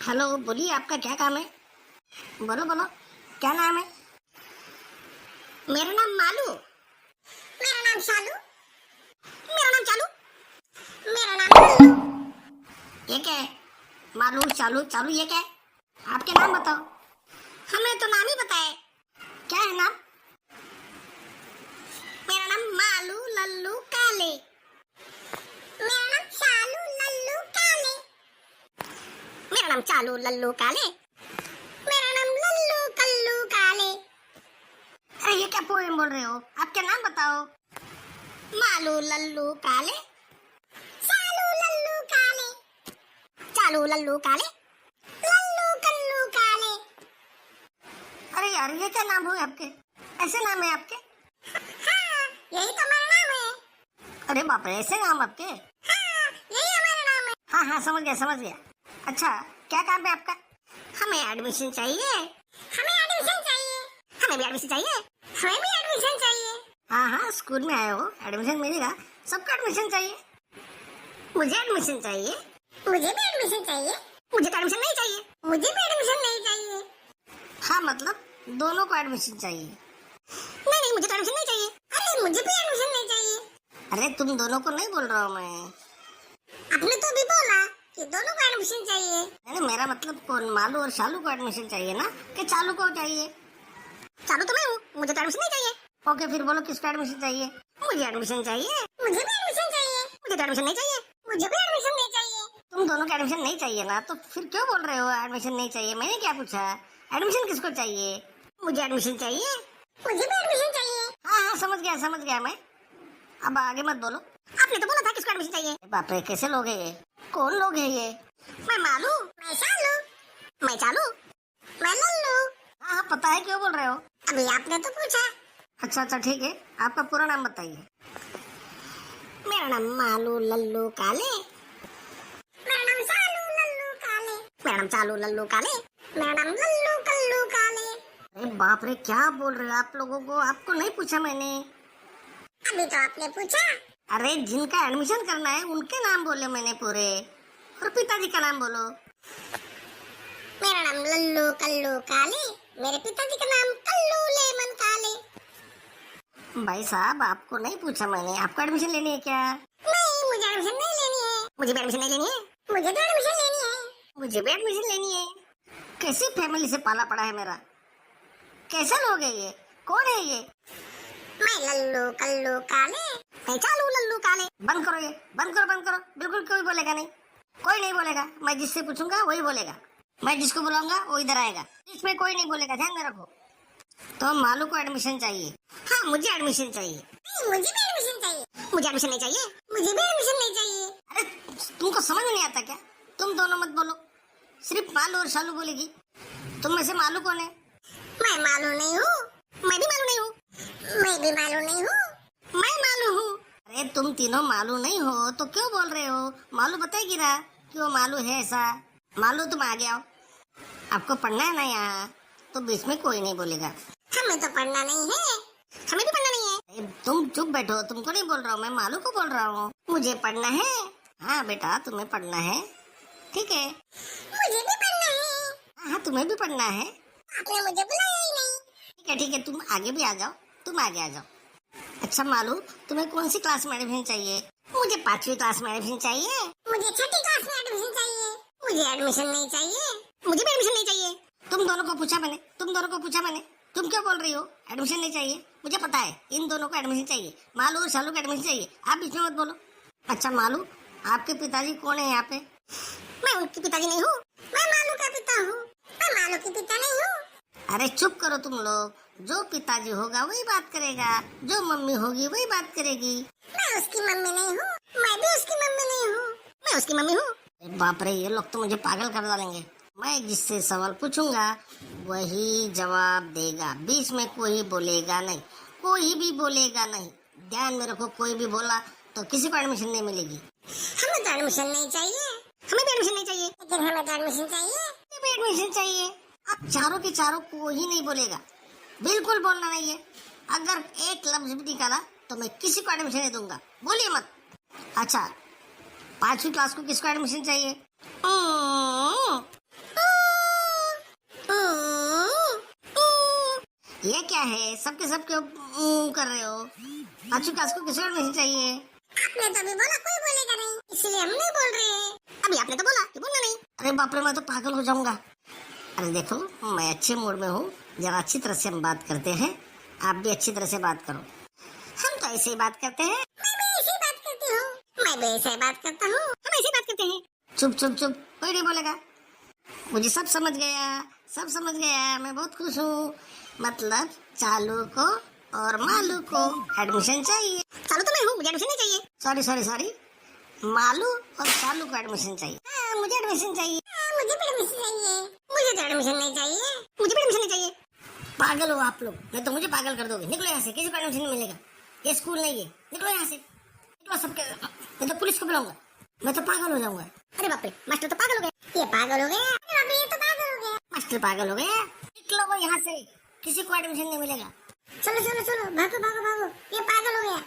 Hello, बोलिए आपका क्या काम है। बोलो बोलो, क्या नाम है। मेरा नाम मालू। मेरा नाम शालू। मेरा नाम चालू। मेरा नाम लल्लू। ये क्या है। मालू चालू चालू ये क्या है। आपके नाम बताओ। हमें तो नाम ही पता है। क्या है नाम। मेरा नाम मालू लल्लू काले। मेरा नाम चालू लल्लू काले। मेरा नाम चालू लल्लू काले। मेरा नाम लल्लू कल्लू काले। अरे ये क्या पोएम बोल रहे हो। आपका नाम बताओ। मालू लल्लू काले। चालू लल्लू काले। चालू लल्लू काले। लल्लू कल्लू काले। अरे यार ये क्या नाम हुए आपके। ऐसे नाम है आपके। हाँ, यही तो मेरा नाम है। अरे बाप रे, ऐसे नाम आपके। हाँ, यही हमारा नाम है। हाँ हाँ, समझ गया। अच्छा, क्या काम है आपका। हमें एडमिशन चाहिए। हमें एडमिशन चाहिए। हमें भी एडमिशन चाहिए। हमें भी एडमिशन चाहिए। हाँ हाँ, स्कूल में आए हो, एडमिशन मिलेगा। सबको एडमिशन चाहिए। मुझे एडमिशन चाहिए। मुझे भी एडमिशन चाहिए। मुझे तो एडमिशन नहीं चाहिए। मुझे भी एडमिशन नहीं चाहिए। हाँ मतलब दोनों को एडमिशन चाहिए। नहीं नहीं, मुझे तो एडमिशन नहीं चाहिए। अरे मुझे भी एडमिशन नहीं चाहिए। अरे तुम दोनों को नहीं बोल रहा हूँ मैं। आपने तो अभी बोला कि दोनों को एडमिशन चाहिए। अरे मेरा मतलब कौन, मालू और शालू को एडमिशन चाहिए ना, कि चालू को चाहिए। चालू तो मैं हूँ, मुझे तो एडमिशन नहीं चाहिए। ओके फिर बोलो किसको एडमिशन चाहिए। मुझे एडमिशन चाहिए। मुझे भी एडमिशन चाहिए। मुझे तो एडमिशन नहीं चाहिए। मुझे भी एडमिशन नहीं चाहिए। तुम दोनों को एडमिशन नहीं चाहिए ना, तो फिर क्यों बोल रहे हो एडमिशन नहीं चाहिए। मैंने क्या पूछा। एडमिशन किसको चाहिए। मुझे एडमिशन चाहिए। मुझे भी एडमिशन चाहिए। हाँ हाँ, समझ गया मैं। अब आगे मत बोलो। आपने तो बोला था किसको एडमिशन चाहिए। बाप रे, कैसे लोग हैं ये। कौन लोग हैं ये। मैं मालू। मैं शालू। मैं चालू। मैं लल्लू। हाँ पता है, क्यों बोल रहे हो। अभी आपने तो पूछा। अच्छा ठीक है, आपका पूरा नाम बताइए। मेरा नाम मालू लल्लू काले। मेरा नाम शालू लल्लू काले। मेरा नाम चालू लल्लू काले। मेरा नाम लल्लू कल्लू काले। अरे बाप रे, क्या बोल रहे हो आप लोगों को। आपको नहीं पूछा मैंने। अभी तो आपने पूछा। अरे जिनका एडमिशन करना है उनके नाम बोले मैंने पूरे, और पिताजी का नाम बोलो। मेरा नाम लल्लू कल्लू काले। मेरे पिताजी का नाम कल्लू लेमन काले। भाई साहब, आपको नहीं पूछा मैंने। आपको एडमिशन लेनी है क्या। नहीं, मुझे एडमिशन नहीं लेनी है। मुझे भी एडमिशन नहीं लेनी है। मुझे तो एडमिशन लेनी है। मुझे भी एडमिशन लेनी है। कैसी फैमिली से पाला पड़ा है मेरा। कैसे लोग है ये। कौन है ये। मैं लल्लू कल्लू काले। मैं चालू लल्लू काले। बंद करो ये, बंद करो। बिल्कुल कोई बोलेगा नहीं। कोई नहीं बोलेगा। मैं जिससे पूछूंगा वही बोलेगा। मैं जिसको बुलाऊंगा वो इधर आएगा। इसमें कोई नहीं बोलेगा, ध्यान में रखो। तो मालू को एडमिशन चाहिए। हाँ मुझे एडमिशन चाहिए। मुझे भी एडमिशन चाहिए। मुझे एडमिशन नहीं चाहिए। मुझे भी एडमिशन नहीं चाहिए। अरे तुमको समझ नहीं आता क्या। तुम दोनों मत बोलो, सिर्फ मालू और शालू बोलेगी। तुम में से मालू कौन है। मैं मालू नहीं हूँ। मैं भी मालू नहीं हूँ। मैं भी मालू नहीं हूँ। मैं मालू हूँ। अरे तुम तीनों मालू नहीं हो तो क्यों बोल रहे हो। मालू बताएगी ना कि वो मालू है ऐसा। मालू तुम आ गया हो। आपको पढ़ना है ना यहाँ, तो बीच में कोई नहीं बोलेगा। हमें तो पढ़ना नहीं है। हमें भी पढ़ना नहीं है। अरे तुम चुप बैठो, तुमको नहीं बोल रहा हूँ मैं, मालू को बोल रहा हूँ। मुझे पढ़ना है। हाँ बेटा तुम्हें पढ़ना है, ठीक है। मुझे भी पढ़ना है। हाँ तुम्हें भी पढ़ना है। आपने मुझे बुलाया ही नहीं। ठीक है, तुम आगे भी आ जाओ। तुम आगे आ जाओ। अच्छा मालू, तुम्हें कौन सी क्लास में एडमिशन चाहिए। मुझे 5वीं क्लास में एडमिशन चाहिए। मुझे 6ठी क्लास में एडमिशन चाहिए। मुझे एडमिशन नहीं चाहिए। मुझे भी एडमिशन नहीं चाहिए। तुम दोनों को पूछा मैंने। तुम क्यों बोल रही हो एडमिशन नहीं चाहिए। मुझे पता है इन दोनों को एडमिशन चाहिए। मालू और शालू को एडमिशन चाहिए। आप बीच में मत बोलो। अच्छा मालू, आपके पिताजी कौन है यहाँ पे। मैं उनके पिताजी नहीं हूँ। मैं मालू का पिता हूँ। मैं मालू की पिता नहीं हूँ। अरे चुप करो तुम लोग। जो पिताजी होगा वही बात करेगा, जो मम्मी होगी वही बात करेगी। मैं उसकी मम्मी नहीं हूँ। मैं भी उसकी मम्मी नहीं हूँ। मैं उसकी मम्मी हूँ। बाप रे, ये लोग तो मुझे पागल कर डालेंगे। मैं जिससे सवाल पूछूंगा वही जवाब देगा। बीच में कोई बोलेगा नहीं। कोई भी बोलेगा नहीं। ध्यान में रखो, कोई भी बोला तो किसी को एडमिशन नहीं मिलेगी। हमें तो एडमिशन नहीं चाहिए। हमें भी एडमिशन नहीं चाहिए। लेकिन हमें तो एडमिशन चाहिए। हमें भी एडमिशन चाहिए। अब चारों के चारों कोई नहीं बोलेगा। बिल्कुल बोलना नहीं है। अगर एक लफ्ज भी निकाला तो मैं किसी को एडमिशन नहीं दूंगा। बोलिए मत। अच्छा 5वीं क्लास को किसको एडमिशन चाहिए। ये क्या है, सबके सब क्यों कर रहे हो? अच्छू क्लास को किसी और नहीं चाहिए। आपने तो अभी बोला कोई बोलेगा नहीं, इसलिए हम नहीं बोल रहे हैं। अभी आपने तो बोला कि बोलना नहीं। अरे बाप रे, मैं तो पागल हो जाऊंगा। अरे देखो, मैं अच्छे मूड में हूँ, जरा अच्छी तरह से हम बात करते हैं। आप भी अच्छी तरह से बात करो। हम तो ऐसे ही बात करते हैं। मैं भी ऐसे ही बात करती हूँ। मैं भी ऐसे ही बात करता हूँ। हम ऐसे ही बात करते हैं। चुप चुप चुप, कोई नहीं बोलेगा। मुझे सब समझ गया, सब समझ गया। मैं बहुत खुश हूँ। मतलब चालू को और मालू को एडमिशन चाहिए। चालू तो मैं हूँ, मुझे एडमिशन नहीं चाहिए। सॉरी सॉरी सॉरी, मालू और चालू को एडमिशन चाहिए। हाँ, मुझे एडमिशन चाहिए। हाँ, मुझे भी एडमिशन चाहिए। मुझे तो एडमिशन नहीं चाहिए। मुझे भी एडमिशन नहीं चाहिए। पागल हो आप लोग, नहीं तो मुझे पागल कर दोगे। निकलो यहाँ से, किसी को एडमिशन नहीं मिलेगा। ये स्कूल नहीं है, निकलो यहाँ से, निकलो सबके। मैं तो पुलिस को बुलाऊंगा, मैं तो पागल हो जाऊंगा। अरे बाप रे, मास्टर तो पागल हो गए। ये पागल हो गया। अरे बाप रे, ये तो पागल हो गया। मास्टर पागल हो गया। निकलो वो यहाँ से, किसी को एडमिशन नहीं मिलेगा। चलो चलो चलो, भागो भागो भागो, ये पागल हो गया।